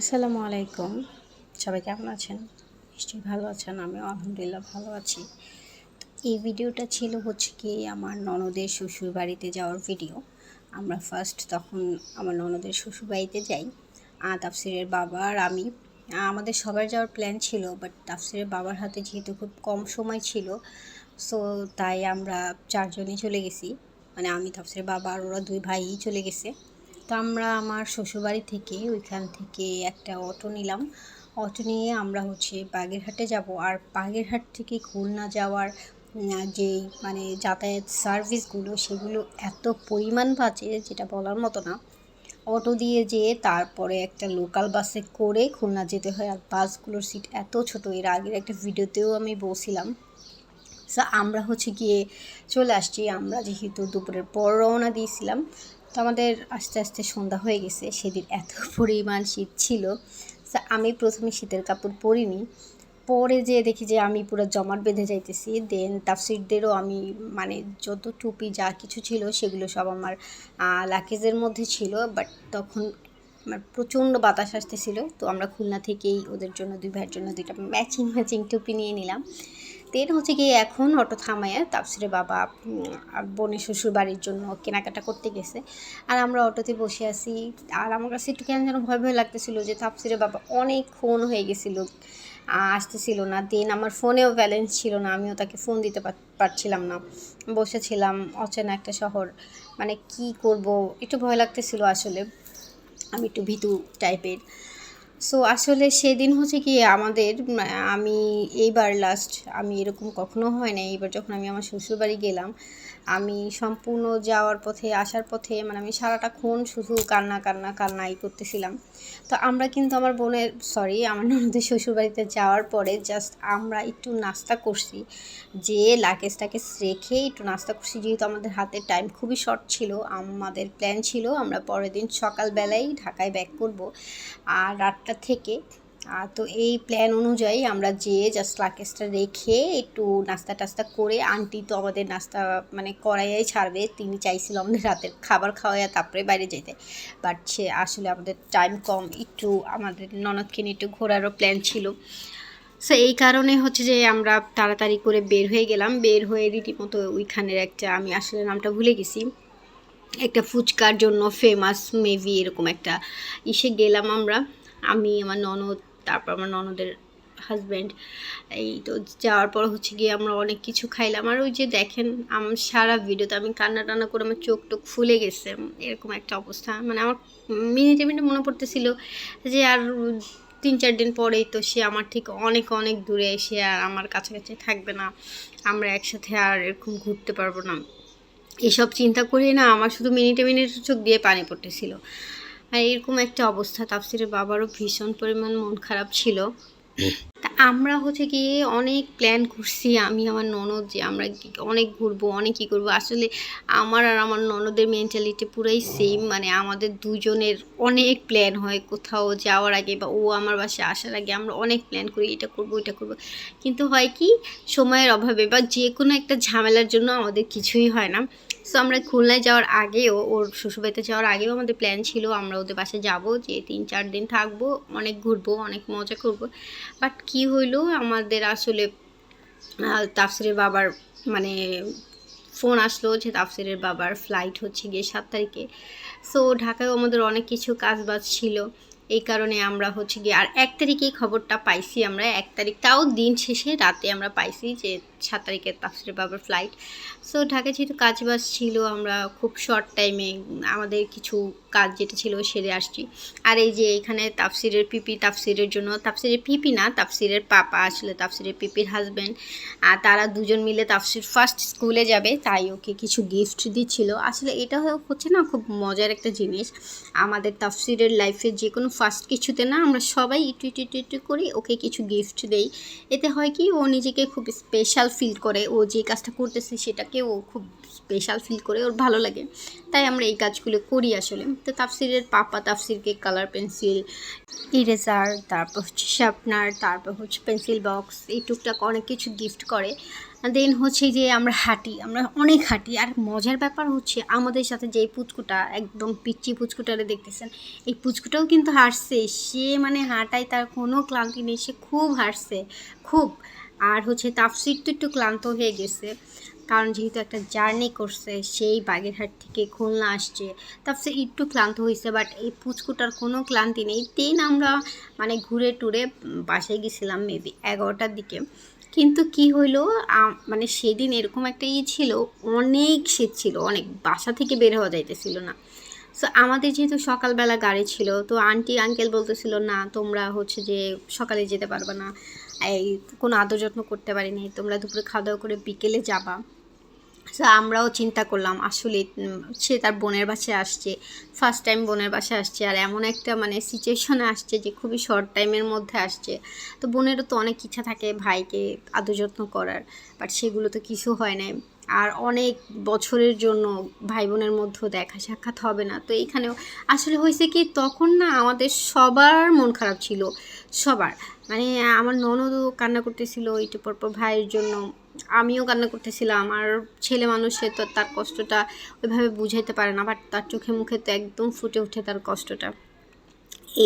আসসালামু আলাইকুম। সবাই কেমন আছেন? নিশ্চয়ই ভালো আছেন। আমিও আলহামদুলিল্লাহ ভালো আছি। এই ভিডিওটা ছিল কি আমার ননদের শ্বশুরবাড়িতে যাওয়ার ভিডিও। আমরা ফার্স্ট তখন আমার ননদের শ্বশুরবাড়িতে যাই। তাফসিরের বাবা আর আমি। আমাদের সবার যাওয়ার প্ল্যান ছিল, বাট তাফসিরের বাবার হাতে যেহেতু খুব কম সময় ছিল, সো তাই আমরা 4 জনই চলে গেছি। মানে আমি, তাফসিরের বাবা আর ওরা 2 ভাইই চলে গেছে। তো আমরা আমার শ্বশুরবাড়ি থেকে ওইখান থেকে একটা অটো নিলাম। অটো নিয়ে আমরা বাগেরহাটে যাব। আর বাগেরহাট থেকে খুলনা যাওয়ার যেই মানে যাতায়াত সার্ভিসগুলো, সেগুলো এত পরিমাণ বাজে যেটা বলার মতো না। অটো দিয়ে যেয়ে তারপরে একটা লোকাল বাসে করে খুলনা যেতে হয়। আর বাসগুলোর সিট এত ছোট, এর আগের একটা ভিডিওতেও আমি বলছিলাম। সো আমরা গিয়ে চলে আসছি। আমরা যেহেতু দুপুরের পর রওনা দিয়েছিলাম, তো আমাদের আস্তে আস্তে সন্ধ্যা হয়ে গেছে। সেদিন এত পরিমাণ শীত ছিল। সো আমি প্রথমে শীতের কাপড় পরিনি, পরে যেয়ে দেখি যে আমি পুরো জমাট বেঁধে যাইতেছি। দেন তাফসিরদেরও আমি মানে যত টুপি যা কিছু ছিল সেগুলো সব আমার লাগেজের মধ্যে ছিল। বাট তখন আমার প্রচণ্ড বাতাস আসতেছিল, তো আমরা খুলনা থেকেই ওদের জন্য 2 ভাইয়ের জন্য 2টা ম্যাচিং টুপি নিয়ে নিলাম। দেন গিয়ে এখন অটো থামাইয়া তাফসিরের বাবা বোনের শ্বশুর বাড়ির জন্য কেনাকাটা করতে গেছে। আর আমরা অটোতে বসে আছি। আর আমার কাছে একটু কেন যেন ভয় ভয় লাগতেছিল যে তাফসিরের বাবা অনেকক্ষণ হয়ে গেছিল, আসতেছিল না। দেন আমার ফোনেও ব্যালেন্স ছিল না, আমিও তাকে ফোন দিতে পারছিলাম না। বসেছিলাম অচেনা একটা শহর, মানে কি করব, একটু ভয় লাগতেছিল আসলে। আমি একটু ভীতু টাইপের। সো আসলে সেদিন কি আমাদের আমি এইবার লাস্ট, আমি এরকম কখনো হয় না। এইবার যখন আমি আমার শ্বশুরবাড়ি গেলাম, আমি সম্পূর্ণ যাওয়ার পথে আসার পথে মানে আমি সারাটাক্ষণ শুধু কান্নাই করতেছিলাম। তো আমরা কিন্তু আমার ননদের শ্বশুরবাড়িতে যাওয়ার পরে জাস্ট আমরা একটু নাস্তা করছি। যে লাগেজ রেখে একটু নাস্তা করছি, যেহেতু আমাদের হাতে টাইম খুবই শর্ট ছিল। আমাদের প্ল্যান ছিল আমরা পরের দিন সকালবেলায় ঢাকায় ব্যাক করব আর 8টা থেকে। তো এই প্ল্যান অনুযায়ী আমরা যেয়ে জাস্ট লাগেজটা রেখে একটু নাস্তা টাস্তা করে, আন্টি তো আমাদের নাস্তা মানে করাইয়াই ছাড়বে, তিনি চাইছিল আমাদের রাতের খাবার খাওয়াইয়া তারপরে বাইরে যেতে। বাট সে আসলে আমাদের টাইম কম, একটু আমাদের ননদকে নিয়ে একটু ঘোরারও প্ল্যান ছিল। সো এই কারণে যে আমরা তাড়াতাড়ি করে বের হয়ে গেলাম। বের হয়ে রীতিমতো ওইখানের একটা, আমি আসলে নামটা ভুলে গেছি, একটা ফুচকার জন্য ফেমাস মেবি এরকম একটা গেলাম আমরা। আমি, আমার ননদ, তারপর আমার ননদের হাজব্যান্ড। এই তো যাওয়ার পর গিয়ে আমরা অনেক কিছু খাইলাম। আর ওই যে দেখেন সারা ভিডিওতে আমি কান্না টান্না করে আমার চোখ টোক ফুলে গেছে, এরকম একটা অবস্থা। মানে আমার মিনিটে মিনিটে মনে পড়তেছিল যে আর 3-4 দিন পরেই তো সে আমার ঠিক অনেক অনেক দূরে, এসে আর আমার কাছাকাছি থাকবে না, আমরা একসাথে আর এরকম ঘুরতে পারবো না। এসব চিন্তা করে না আমার শুধু মিনিটে মিনিটে চোখ দিয়ে পানি পড়তেছিল। আর এরকম একটা অবস্থা। তাফসিরের বাবারও ভীষণ পরিমাণ মন খারাপ ছিল। তা আমরা গিয়ে অনেক প্ল্যান করছি, আমি আমার ননদ, যে আমরা অনেক ঘুরবো, অনেক কী করবো। আসলে আমার আর আমার ননদের মেন্টালিটি পুরাই সেম। মানে আমাদের দুজনের অনেক প্ল্যান হয় কোথাও যাওয়ার আগে, বা ও আমার বাসায় আসার আগে আমরা অনেক প্ল্যান করি, এটা করবো ওইটা করবো। কিন্তু হয় কি, সময়ের অভাবে বা যে কোনো একটা ঝামেলার জন্য আমাদের কিছুই হয় না। সো আমরা খুলনায় যাওয়ার আগেও, ওর শ্বশুরবাড়িতে যাওয়ার আগেও আমাদের প্ল্যান ছিল আমরা ওদের বাসায় যাবো, যে 3-4 দিন থাকবো, অনেক ঘুরবো, অনেক মজা করবো। বাট কী হইলো, আমাদের আসলে তাফসিরের বাবার মানে ফোন আসলো যে তাফসিরের বাবার ফ্লাইট গিয়ে 7 তারিখে। সো ঢাকায়ও আমাদের অনেক কিছু কাজ বাজ ছিল, এই কারণে আমরা গিয়ে আর 1 তারিখেই খবরটা পাইছি। আমরা 1 তারিখ, তাও দিন শেষে রাতে আমরা পাইছি যে 7 তারিখে তাফসিরের বাবার ফ্লাইট। সো ঢাকায় যেহেতু কাজ বাজ ছিল, আমরা খুব শর্ট টাইমে আমাদের কিছু কাজ যেটা ছিল সেরে আসছি। আর এই যে এখানে তাফসিরের পিপি, তাফসিরের জন্য, তাফসিরের পিপি না, তাফসিরের পাপা, আসলে তাফসিরের পিপির হাজব্যান্ড, আর তারা দুজন মিলে তাফসির ফার্স্ট স্কুলে যাবে তাই ওকে কিছু গিফট দিচ্ছিল। আসলে এটা না খুব মজার একটা জিনিস। আমাদের তাফসিরের লাইফে যে কোনো ফার্স্ট কিছুতে না আমরা সবাই একটু একটু একটু একটু করে ওকে কিছু গিফট দেই। এতে হয় কি, ও নিজেকে খুব স্পেশাল ফিল করে, ও যে কাজটা করতেছে সেটাকে ও খুব স্পেশাল ফিল করে, ওর ভালো লাগে, তাই আমরা এই কাজগুলো করি আসলে। তো তাফসিরের পাপা তাফসিরকে কালার পেন্সিল, ইরেজার, তারপর শার্পনার, তারপর পেন্সিল বক্স, এই টুকটাক অনেক কিছু গিফট করে। দেন হচ্ছে যে আমরা অনেক হাঁটি। আর মজার ব্যাপার হচ্ছে আমাদের সাথে যে পুচকুটা একদম পিচ্চি পুচকুটারে দেখতেছেন, এই পুচকুটাও কিন্তু হাঁটছে। সে মানে হাঁটায় তার কোনো ক্লান্তি নেই, সে খুব হাঁটছে খুব। আর হচ্ছে তাফসির তো একটু ক্লান্ত হয়ে গেছে, কারণ যেহেতু একটা জার্নি করছে, সেই বাগেরহাট থেকে খুলনা আসছে, তাফসির একটু ক্লান্ত হয়েছে। বাট এই পুচকুটার কোনো ক্লান্তি নেই। দেন আমরা মানে ঘুরে টুরে বাসায় গেছিলাম মেবি 11টার দিকে। কিন্তু কি হইলো, মানে সেদিন এরকম একটা ছিল, অনেক শীত ছিল, অনেক, বাসা থেকে বের হওয়া যাইতেছিল না। সো আমাদের যেহেতু সকালবেলা গাড়ি ছিল, তো আন্টি আঙ্কেল বলতেছিল না তোমরা হচ্ছে যে সকালে যেতে পারবে না, এই কোনো আদর যত্ন করতে পারি নাই, তোমরা দুপুরে খাওয়া দাওয়া করে বিকেলে যাবা। সো আমরাও চিন্তা করলাম আসলে সে তার বোনের বাসায় আসছে, ফার্স্ট টাইম বোনের বাসায় আসছে, আর এমন একটা মানে সিচুয়েশনে আসছে যে খুবই শর্ট টাইমের মধ্যে আসছে। তো বোনেরও তো অনেক ইচ্ছা থাকে ভাইকে আদর যত্ন করার, বাট সেগুলো তো কিছু হয় নাই। আর অনেক বছরের জন্য ভাই বোনের মধ্যেও দেখা সাক্ষাৎ হবে না। তো এইখানেও আসলে হয়েছে কি, তখন না আমাদের সবার মন খারাপ ছিল, সবার। মানে আমার ননদও কান্না করতেছিল একটু পরপর ভাইয়ের জন্য, আমিও কান্না করতেছিলাম। আর ছেলে মানুষে তো তার কষ্টটা ওইভাবে বুঝাইতে পারে না, বাট তার চোখে মুখে তো একদম ফুটে ওঠে তার কষ্টটা।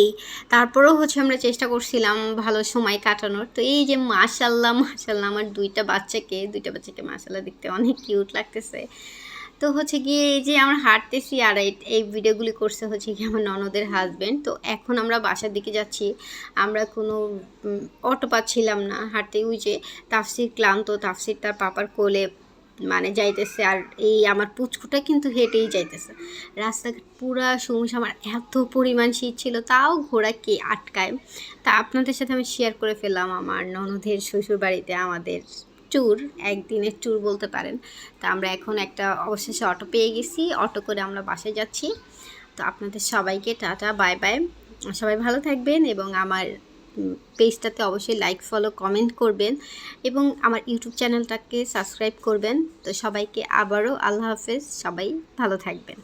এই তারপরেও হচ্ছে আমরা চেষ্টা করছিলাম ভালো সময় কাটানোর। তো এই যে মাশাল্লাহ মাশাল্লাহ, আমার দুইটা বাচ্চাকে মাশাল্লাহ দেখতে অনেক কিউট লাগতেছে। তো হচ্ছে গিয়ে এই যে আমরা হাঁটতেছি, আর এই ভিডিওগুলি করছে হচ্ছে কি আমার ননদের হাজব্যান্ড। তো এখন আমরা বাসার দিকে যাচ্ছি, আমরা কোনো অটো পাচ্ছিলাম না হাঁটতে। ওই যে তাফসির ক্লান্ত, তাফসির তার পাপার কোলে মানে যাইতেছে, আর এই আমার পুচকুটা কিন্তু হেঁটেই যাইতেছে। রাস্তাঘাট পুরা শুনশান, আমার এত পরিমাণ শীত ছিল, তাও ঘোড়া কে আটকায়। তা আপনাদের সাথে আমি শেয়ার করে ফেললাম আমার ননদের শ্বশুর বাড়িতে আমাদের ট্যুর, একদিনের ট্যুর বলতে পারেন। তো আমরা এখন একটা অবশেষে অটো পেয়ে গেছি, অটো করে আমরা বাসায় যাচ্ছি। তো আপনাদের সবাইকে টাটা, বাই বাই। সবাই ভালো থাকবেন এবং আমার পেজটাতে অবশ্যই লাইক ফলো কমেন্ট করবেন এবং আমার ইউটিউব চ্যানেলটাকে সাবস্ক্রাইব করবেন। তো সবাইকে আবারও আল্লাহ হাফেজ, সবাই ভালো থাকবেন।